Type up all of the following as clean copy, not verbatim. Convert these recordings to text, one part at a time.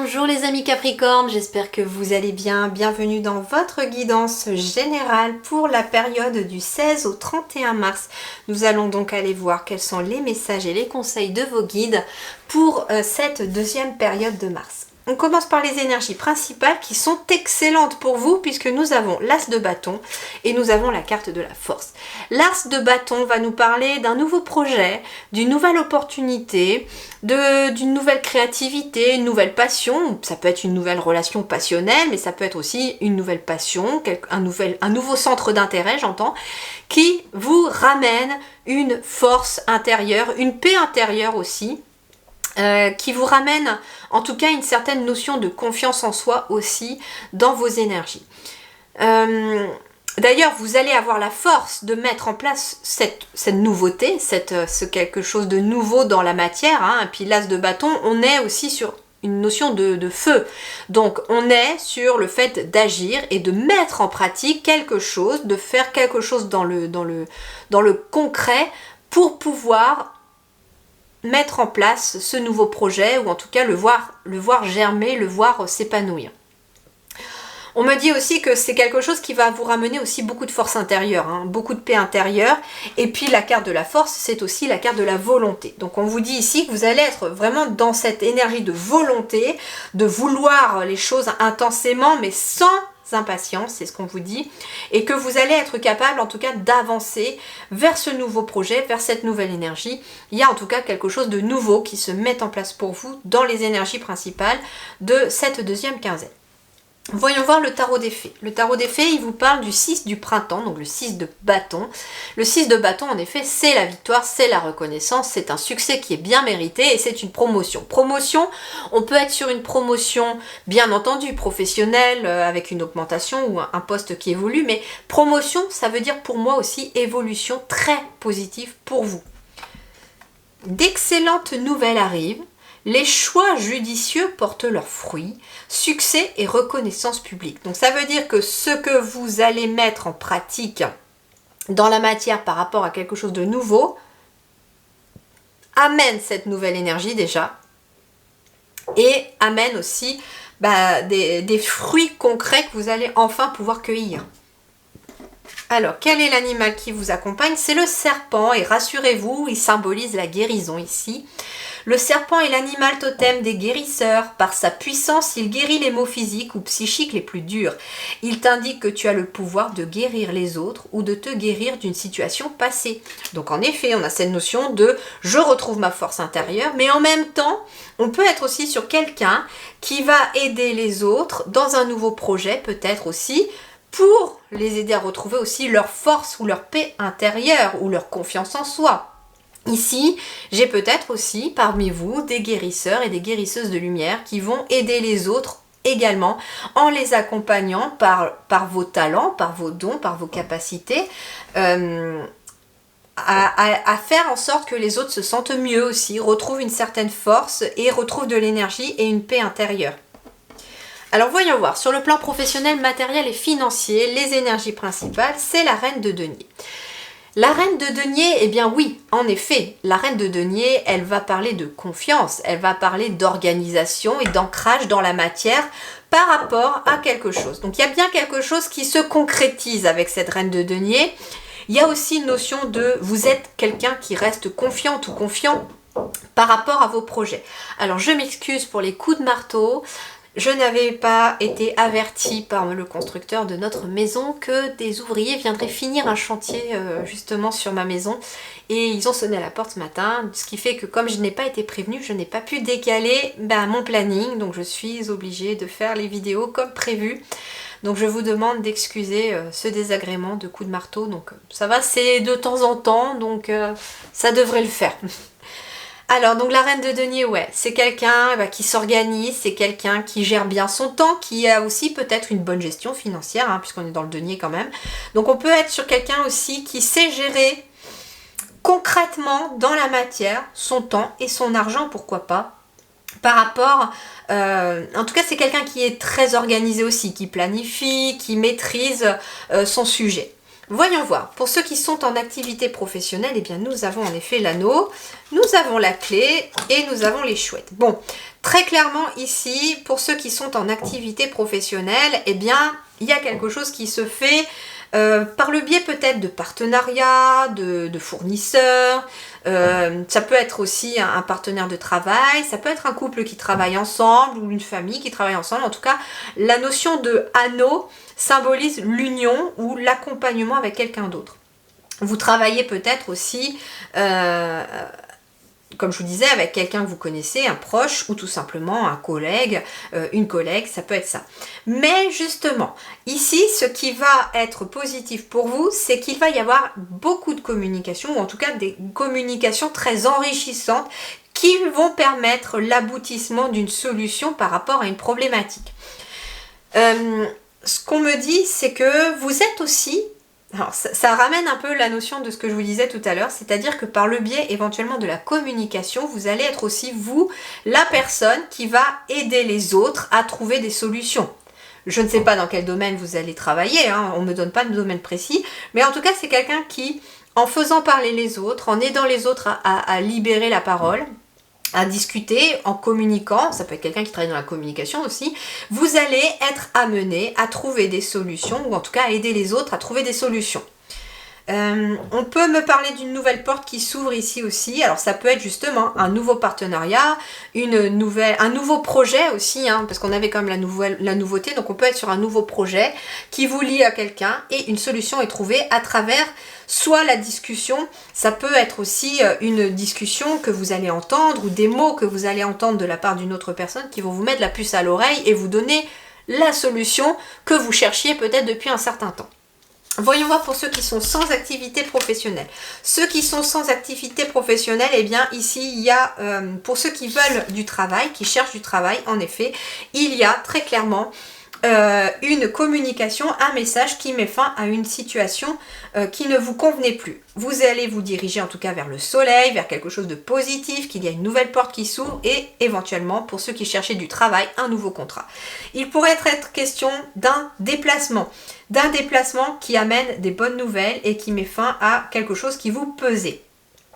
Bonjour les amis Capricorne, j'espère que vous allez bien. Bienvenue dans votre guidance générale pour la période du 16 au 31 mars. Nous allons donc aller voir quels sont les messages et les conseils de vos guides pour cette deuxième période de mars. On commence par les énergies principales qui sont excellentes pour vous puisque nous avons l'As de bâton et nous avons la carte de la force. L'As de bâton va nous parler d'un nouveau projet, d'une nouvelle opportunité, d'une nouvelle créativité, une nouvelle passion. Ça peut être une nouvelle relation passionnelle, mais ça peut être aussi une nouvelle passion, un nouveau centre d'intérêt, j'entends, qui vous ramène une force intérieure, une paix intérieure aussi. Qui vous ramène en tout cas une certaine notion de confiance en soi aussi dans vos énergies. D'ailleurs, vous allez avoir la force de mettre en place cette nouveauté, ce quelque chose de nouveau dans la matière. Hein. Et puis l'As de bâton, on est aussi sur une notion de feu. Donc on est sur le fait d'agir et de mettre en pratique quelque chose, de faire quelque chose dans le concret pour pouvoir mettre en place ce nouveau projet ou en tout cas le voir germer, le voir s'épanouir. On me dit aussi que c'est quelque chose qui va vous ramener aussi beaucoup de force intérieure, hein, beaucoup de paix intérieure. Et puis la carte de la force, c'est aussi la carte de la volonté. Donc on vous dit ici que vous allez être vraiment dans cette énergie de volonté, de vouloir les choses intensément mais sans impatience, c'est ce qu'on vous dit, et que vous allez être capable en tout cas d'avancer vers ce nouveau projet, vers cette nouvelle énergie. Il y a en tout cas quelque chose de nouveau qui se met en place pour vous dans les énergies principales de cette deuxième quinzaine. Voyons voir le tarot des fées. Le tarot des fées, il vous parle du 6 du printemps, donc le 6 de bâton. Le 6 de bâton, en effet, c'est la victoire, c'est la reconnaissance, c'est un succès qui est bien mérité et c'est une promotion. Promotion, on peut être sur une promotion, bien entendu, professionnelle, avec une augmentation ou un poste qui évolue, mais promotion, ça veut dire pour moi aussi évolution très positive pour vous. D'excellentes nouvelles arrivent. Les choix judicieux portent leurs fruits, succès et reconnaissance publique. Donc ça veut dire que ce que vous allez mettre en pratique dans la matière par rapport à quelque chose de nouveau amène cette nouvelle énergie déjà et amène aussi des fruits concrets que vous allez enfin pouvoir cueillir. Alors, quel est l'animal qui vous accompagne? C'est le serpent et rassurez-vous, il symbolise la guérison ici. Le serpent est l'animal totem des guérisseurs. Par sa puissance, il guérit les maux physiques ou psychiques les plus durs. Il t'indique que tu as le pouvoir de guérir les autres ou de te guérir d'une situation passée. Donc en effet, on a cette notion de « je retrouve ma force intérieure », mais en même temps, on peut être aussi sur quelqu'un qui va aider les autres dans un nouveau projet, peut-être aussi, pour les aider à retrouver aussi leur force ou leur paix intérieure ou leur confiance en soi. Ici, j'ai peut-être aussi parmi vous des guérisseurs et des guérisseuses de lumière qui vont aider les autres également en les accompagnant par vos talents, par vos dons, par vos capacités, à faire en sorte que les autres se sentent mieux aussi, retrouvent une certaine force et retrouvent de l'énergie et une paix intérieure. Alors voyons voir, sur le plan professionnel, matériel et financier, les énergies principales, c'est la reine de denier. La reine de denier, eh bien oui, en effet, la reine de denier, elle va parler de confiance, elle va parler d'organisation et d'ancrage dans la matière par rapport à quelque chose. Donc il y a bien quelque chose qui se concrétise avec cette reine de denier. Il y a aussi une notion de vous êtes quelqu'un qui reste confiante ou confiant par rapport à vos projets. Alors je m'excuse pour les coups de marteau. Je n'avais pas été avertie par le constructeur de notre maison que des ouvriers viendraient finir un chantier justement sur ma maison et ils ont sonné à la porte ce matin, ce qui fait que comme je n'ai pas été prévenue, je n'ai pas pu décaler mon planning, donc je suis obligée de faire les vidéos comme prévu. Donc je vous demande d'excuser ce désagrément de coups de marteau, donc ça va, c'est de temps en temps, donc ça devrait le faire. Alors, donc la reine de denier, ouais, c'est quelqu'un qui s'organise, c'est quelqu'un qui gère bien son temps, qui a aussi peut-être une bonne gestion financière, hein, puisqu'on est dans le denier quand même. Donc on peut être sur quelqu'un aussi qui sait gérer concrètement dans la matière son temps et son argent, pourquoi pas, par rapport... en tout cas, c'est quelqu'un qui est très organisé aussi, qui planifie, qui maîtrise son sujet. Voyons voir. Pour ceux qui sont en activité professionnelle, eh bien nous avons en effet l'anneau, nous avons la clé et nous avons les chouettes. Bon, très clairement ici, pour ceux qui sont en activité professionnelle, eh bien il y a quelque chose qui se fait par le biais peut-être de partenariats, de fournisseurs. Ça peut être aussi un partenaire de travail, ça peut être un couple qui travaille ensemble ou une famille qui travaille ensemble. En tout cas, la notion de anneau symbolise l'union ou l'accompagnement avec quelqu'un d'autre. Vous travaillez peut-être aussi, comme je vous disais, avec quelqu'un que vous connaissez, un proche ou tout simplement un collègue, une collègue, ça peut être ça. Mais justement, ici, ce qui va être positif pour vous, c'est qu'il va y avoir beaucoup de communication, ou en tout cas des communications très enrichissantes qui vont permettre l'aboutissement d'une solution par rapport à une problématique. Ce qu'on me dit, c'est que vous êtes aussi, alors ça ramène un peu la notion de ce que je vous disais tout à l'heure, c'est-à-dire que par le biais éventuellement de la communication, vous allez être aussi vous, la personne qui va aider les autres à trouver des solutions. Je ne sais pas dans quel domaine vous allez travailler, hein, on ne me donne pas de domaine précis, mais en tout cas c'est quelqu'un qui, en faisant parler les autres, en aidant les autres à libérer la parole, à discuter, en communiquant, ça peut être quelqu'un qui travaille dans la communication aussi, vous allez être amené à trouver des solutions, ou en tout cas à aider les autres à trouver des solutions. On peut me parler d'une nouvelle porte qui s'ouvre ici aussi, alors ça peut être justement un nouveau partenariat, un nouveau projet aussi, hein, parce qu'on avait quand même la nouveauté, donc on peut être sur un nouveau projet qui vous lie à quelqu'un et une solution est trouvée à travers soit la discussion, ça peut être aussi une discussion que vous allez entendre ou des mots que vous allez entendre de la part d'une autre personne qui vont vous mettre la puce à l'oreille et vous donner la solution que vous cherchiez peut-être depuis un certain temps. Voyons voir pour ceux qui sont sans activité professionnelle. Ceux qui sont sans activité professionnelle, eh bien ici il y a, pour ceux qui veulent du travail, qui cherchent du travail, en effet, il y a très clairement une communication, un message qui met fin à une situation qui ne vous convenait plus. Vous allez vous diriger en tout cas vers le soleil, vers quelque chose de positif, qu'il y a une nouvelle porte qui s'ouvre et éventuellement pour ceux qui cherchaient du travail, un nouveau contrat. Il pourrait être question d'un déplacement qui amène des bonnes nouvelles et qui met fin à quelque chose qui vous pesait.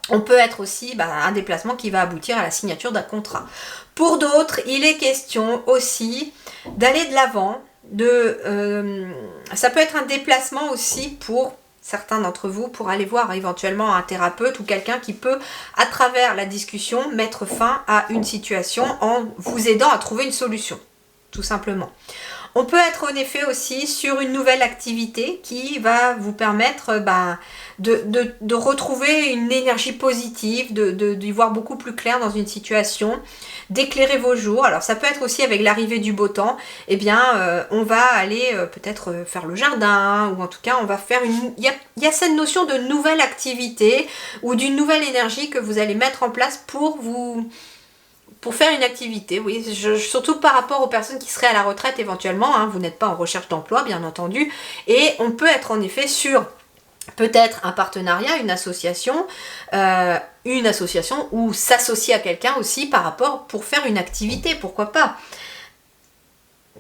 On peut être aussi un déplacement qui va aboutir à la signature d'un contrat. Pour d'autres, il est question aussi d'aller de l'avant. Ça peut être un déplacement aussi pour certains d'entre vous pour aller voir éventuellement un thérapeute ou quelqu'un qui peut, à travers la discussion, mettre fin à une situation en vous aidant à trouver une solution, tout simplement. On peut être en effet aussi sur une nouvelle activité qui va vous permettre de retrouver une énergie positive, d'y voir beaucoup plus clair dans une situation, d'éclairer vos jours. Alors ça peut être aussi avec l'arrivée du beau temps, eh bien on va aller peut-être faire le jardin ou en tout cas on va faire il y a cette notion de nouvelle activité ou d'une nouvelle énergie que vous allez mettre en place pour faire une activité, oui, surtout par rapport aux personnes qui seraient à la retraite éventuellement, hein, vous n'êtes pas en recherche d'emploi bien entendu, et on peut être en effet sur peut-être un partenariat, une association ou s'associer à quelqu'un aussi par rapport pour faire une activité, pourquoi pas.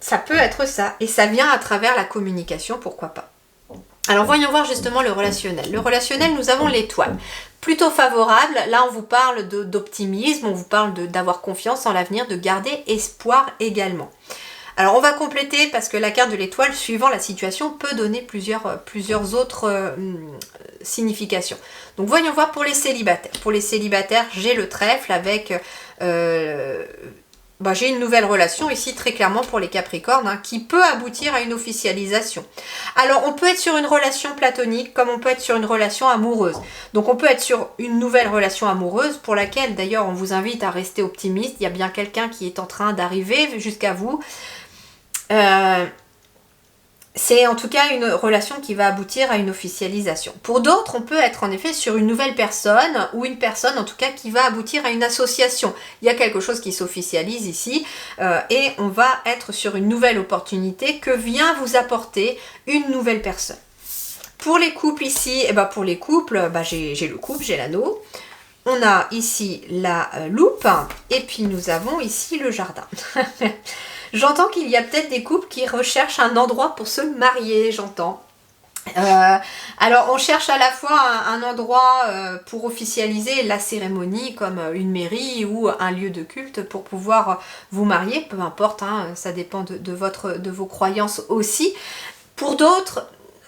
Ça peut être ça, et ça vient à travers la communication, pourquoi pas. Alors voyons voir justement le relationnel. Le relationnel, nous avons l'étoile. Plutôt favorable, là on vous parle d'optimisme, on vous parle d'avoir confiance en l'avenir, de garder espoir également. Alors on va compléter parce que la carte de l'étoile, suivant la situation, peut donner plusieurs autres significations. Donc voyons voir pour les célibataires. Pour les célibataires, j'ai le trèfle avec... j'ai une nouvelle relation ici très clairement pour les Capricornes hein, qui peut aboutir à une officialisation. Alors on peut être sur une relation platonique comme on peut être sur une relation amoureuse. Donc on peut être sur une nouvelle relation amoureuse pour laquelle d'ailleurs on vous invite à rester optimiste. Il y a bien quelqu'un qui est en train d'arriver jusqu'à vous. C'est en tout cas une relation qui va aboutir à une officialisation. Pour d'autres, on peut être en effet sur une nouvelle personne ou une personne en tout cas qui va aboutir à une association. Il y a quelque chose qui s'officialise ici et on va être sur une nouvelle opportunité que vient vous apporter une nouvelle personne. Pour les couples ici, pour les couples, j'ai le couple, j'ai l'anneau. On a ici la loupe et puis nous avons ici le jardin. J'entends qu'il y a peut-être des couples qui recherchent un endroit pour se marier, j'entends. Alors on cherche à la fois un endroit pour officialiser la cérémonie comme une mairie ou un lieu de culte pour pouvoir vous marier, peu importe, hein, ça dépend de vos croyances aussi. Pour d'autres,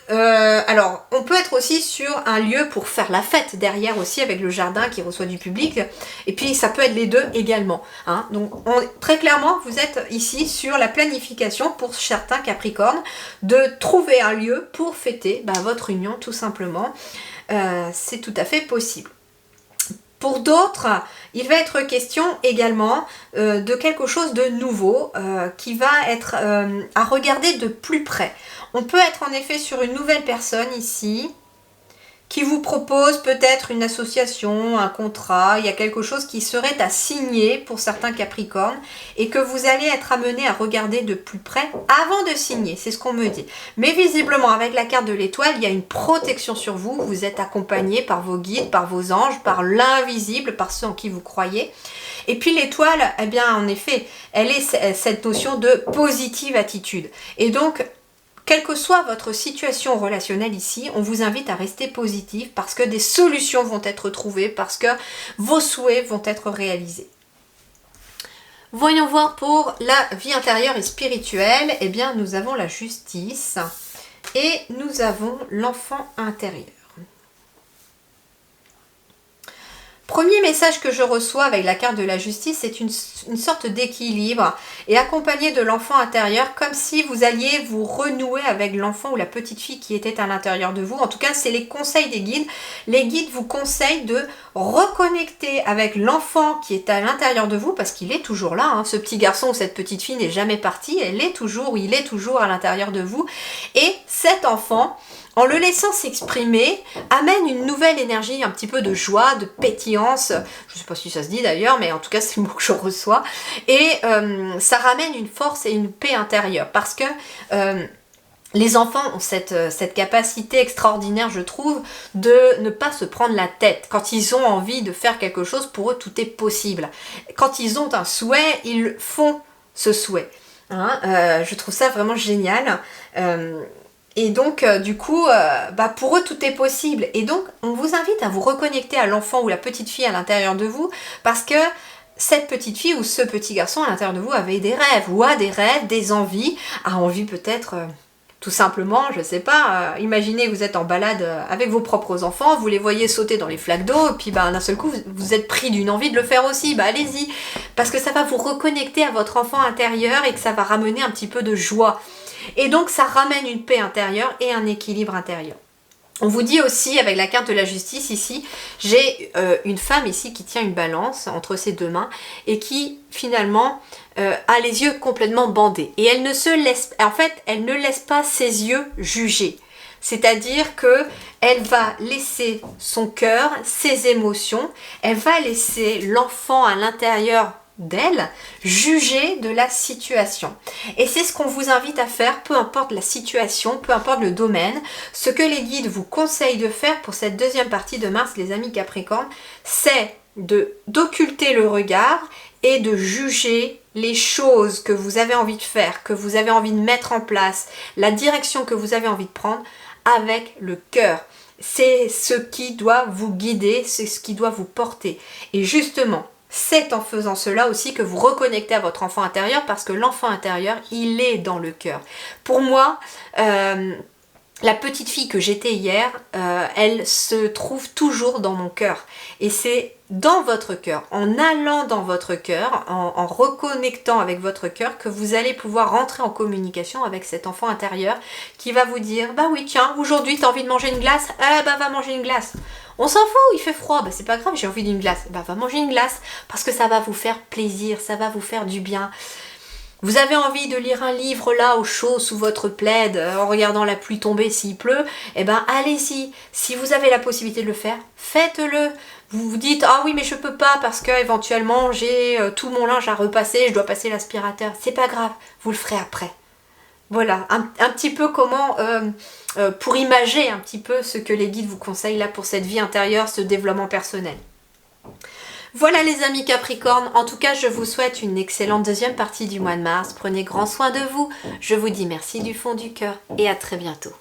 alors on peut être aussi sur un lieu pour faire la fête derrière aussi avec le jardin qui reçoit du public, et puis ça peut être les deux également, hein. Donc très clairement vous êtes ici sur la planification pour certains Capricornes de trouver un lieu pour fêter votre union tout simplement. C'est tout à fait possible. Pour d'autres, il va être question également de quelque chose de nouveau qui va être à regarder de plus près. On peut être en effet sur une nouvelle personne ici qui vous propose peut-être une association, un contrat, il y a quelque chose qui serait à signer pour certains Capricornes et que vous allez être amené à regarder de plus près avant de signer, c'est ce qu'on me dit. Mais visiblement avec la carte de l'étoile, il y a une protection sur vous, vous êtes accompagné par vos guides, par vos anges, par l'invisible, par ceux en qui vous croyez. Et puis l'étoile, eh bien en effet, elle est cette notion de positive attitude. Et donc, quelle que soit votre situation relationnelle ici, on vous invite à rester positif parce que des solutions vont être trouvées, parce que vos souhaits vont être réalisés. Voyons voir pour la vie intérieure et spirituelle. Eh bien, nous avons la justice et nous avons l'enfant intérieur. Premier message que je reçois avec la carte de la justice, c'est une sorte d'équilibre et accompagné de l'enfant intérieur, comme si vous alliez vous renouer avec l'enfant ou la petite fille qui était à l'intérieur de vous. En tout cas, c'est les conseils des guides. Les guides vous conseillent de reconnecter avec l'enfant qui est à l'intérieur de vous, parce qu'il est toujours là, hein. Ce petit garçon ou cette petite fille n'est jamais parti, elle est toujours, il est toujours à l'intérieur de vous. Et cet enfant, en le laissant s'exprimer, amène une nouvelle énergie, un petit peu de joie, de pétillance, je ne sais pas si ça se dit d'ailleurs, mais en tout cas c'est le mot que je reçois, et ça ramène une force et une paix intérieure, parce que les enfants ont cette capacité extraordinaire, je trouve, de ne pas se prendre la tête. Quand ils ont envie de faire quelque chose, pour eux tout est possible. Quand ils ont un souhait, ils font ce souhait. Hein, je trouve ça vraiment génial. Et donc, du coup, pour eux, tout est possible. Et donc, on vous invite à vous reconnecter à l'enfant ou la petite fille à l'intérieur de vous, parce que cette petite fille ou ce petit garçon à l'intérieur de vous avait des rêves, ou a des rêves, des envies, a envie peut-être... tout simplement, je sais pas, imaginez que vous êtes en balade avec vos propres enfants, vous les voyez sauter dans les flaques d'eau, et puis d'un seul coup, vous êtes pris d'une envie de le faire aussi, allez-y, parce que ça va vous reconnecter à votre enfant intérieur et que ça va ramener un petit peu de joie. Et donc ça ramène une paix intérieure et un équilibre intérieur. On vous dit aussi, avec la carte de la justice ici, j'ai une femme ici qui tient une balance entre ses deux mains et qui finalement a les yeux complètement bandés. Et elle ne se laisse, en fait, elle ne laisse pas ses yeux juger. C'est-à-dire que elle va laisser son cœur, ses émotions, elle va laisser l'enfant à l'intérieur d'elle juger de la situation. Et c'est ce qu'on vous invite à faire, peu importe la situation, peu importe le domaine. Ce que les guides vous conseillent de faire pour cette deuxième partie de mars, les amis Capricorne, c'est d'occulter le regard et de juger les choses que vous avez envie de faire, que vous avez envie de mettre en place, la direction que vous avez envie de prendre avec le cœur. C'est ce qui doit vous guider, c'est ce qui doit vous porter. Et justement, c'est en faisant cela aussi que vous reconnectez à votre enfant intérieur, parce que l'enfant intérieur, il est dans le cœur. Pour moi, la petite fille que j'étais hier, elle se trouve toujours dans mon cœur. Et c'est dans votre cœur, en allant dans votre cœur, en reconnectant avec votre cœur, que vous allez pouvoir rentrer en communication avec cet enfant intérieur qui va vous dire, bah oui tiens, aujourd'hui tu as envie de manger une glace, va manger une glace. On s'en fout, il fait froid, c'est pas grave, j'ai envie d'une glace. Va manger une glace, parce que ça va vous faire plaisir, ça va vous faire du bien. Vous avez envie de lire un livre là au chaud sous votre plaid en regardant la pluie tomber s'il pleut, allez-y. Si vous avez la possibilité de le faire, faites-le. Vous vous dites, ah oui mais je peux pas parce que éventuellement j'ai tout mon linge à repasser, je dois passer l'aspirateur. C'est pas grave, vous le ferez après. Voilà, un petit peu comment, pour imager un petit peu ce que les guides vous conseillent là pour cette vie intérieure, ce développement personnel. Voilà les amis Capricorne, en tout cas je vous souhaite une excellente deuxième partie du mois de mars. Prenez grand soin de vous, je vous dis merci du fond du cœur et à très bientôt.